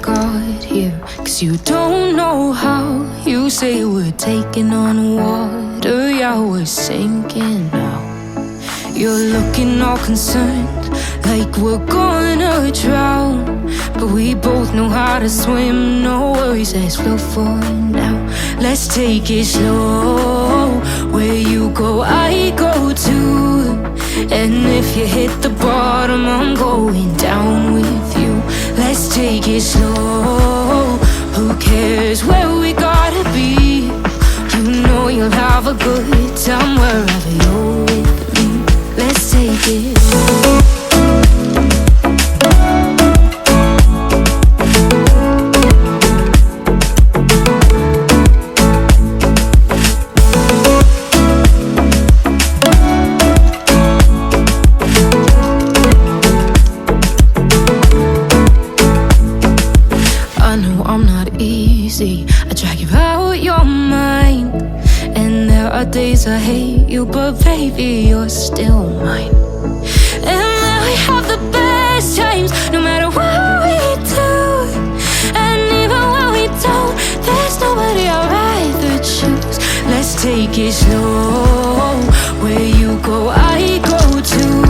got here, 'cause you don't know how. You say we're taking on water, yeah, we're sinking now. You're looking all concerned, like we're gonna drown, but we both know how to swim. No worries, let's flow for now. Let's take it slow. Where you go, I go too. And if you hit the bottom, I'm going down with you. Let's take it slow. Who cares where we gotta be? You know you'll have a good time wherever you're with me. Let's take it slow. I drag you out your mind, and there are days I hate you, but baby, you're still mine. And then we have the best times, no matter what we do. And even when we don't, there's nobody I'd rather choose. Let's take it slow. Where you go, I go too.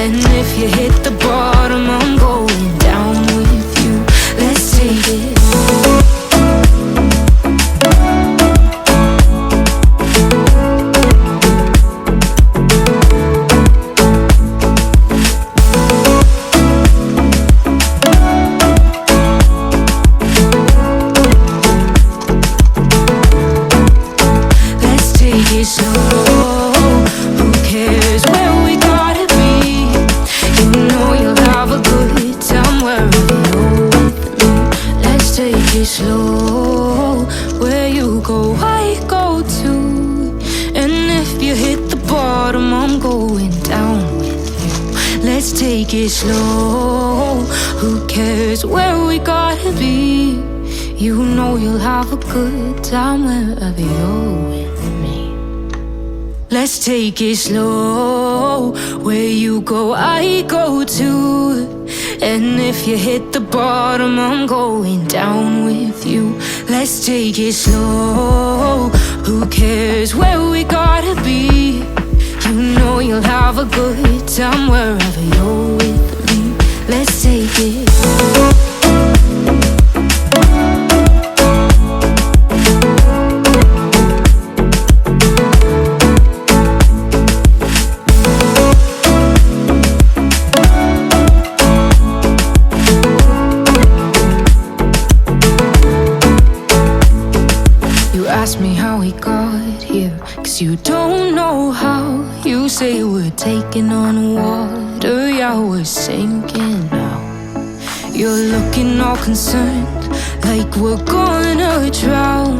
And if you hit the bottom, I'm going down with you. Let's take it slow. Slow, where you go, I go too. And if you hit the bottom, I'm going down with you. Let's take it slow. Who cares where we gotta be? You know you'll have a good time wherever you're with me. Let's take it slow. Where you go, I go too. And if you hit the bottom, I'm going down with you. Let's take it slow. Who cares where we gotta be? You know you'll have a good time wherever you're with me. Let's take it slow. Ask me how we got here, 'cause you don't know how. You say we're taking on water, yeah, we're sinking now. You're looking all concerned, like we're gonna drown,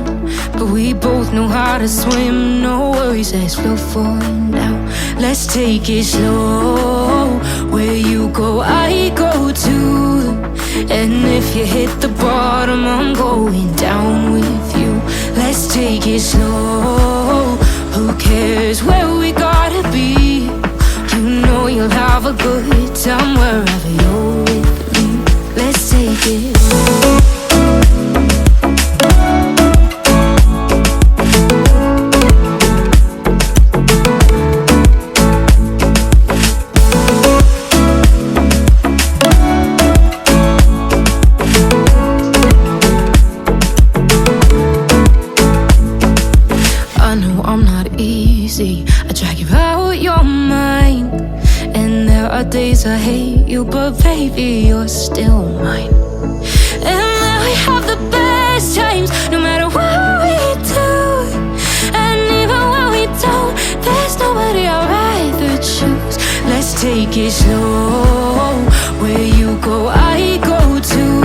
but we both know how to swim. No worries, let's flow for now. Let's take it slow. Where you go, I go too. And if you hit the bottom, I'm going down with you. Let's take it slow. Who cares where we gotta be? You know you'll have a good time wherever you're with me. Let's take it slow. I drag you out your mind, and there are days I hate you, but baby, you're still mine. And then we have the best times, no matter what we do. And even when we don't, there's nobody I'd rather choose. Let's take it slow. Where you go, I go too.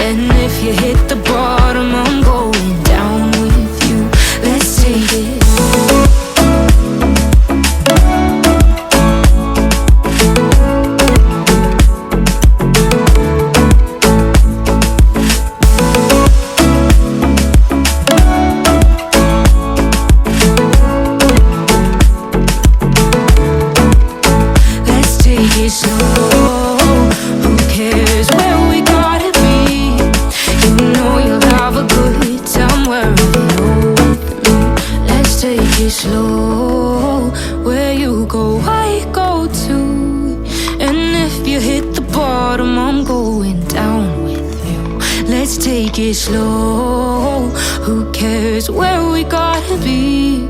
And if you hit the bottom, I'm going down with you. Let's take it slow. Let's take it slow. Who cares where we gotta be? let's take it slow. Who cares where we gotta be?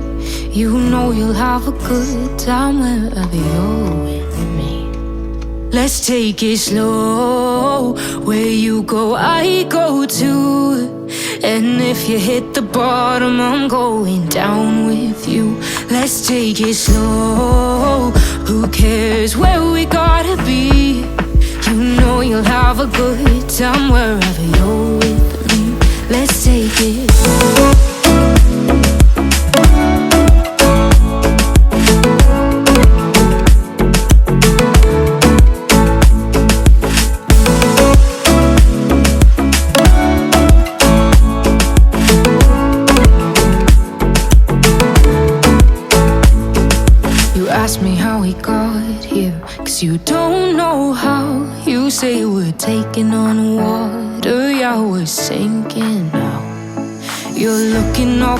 You know you'll have a good time wherever you're with me. Let's take it slow. Where you go, I go too. And if you hit the bottom, I'm going down with you. Let's take it slow. Who cares where we gotta be? You know you'll have a good time wherever you're with me. Let's take it slow. Ask me how we got here, 'cause you don't know how. You say we're taking on water, yeah, we're sinking now. You're looking all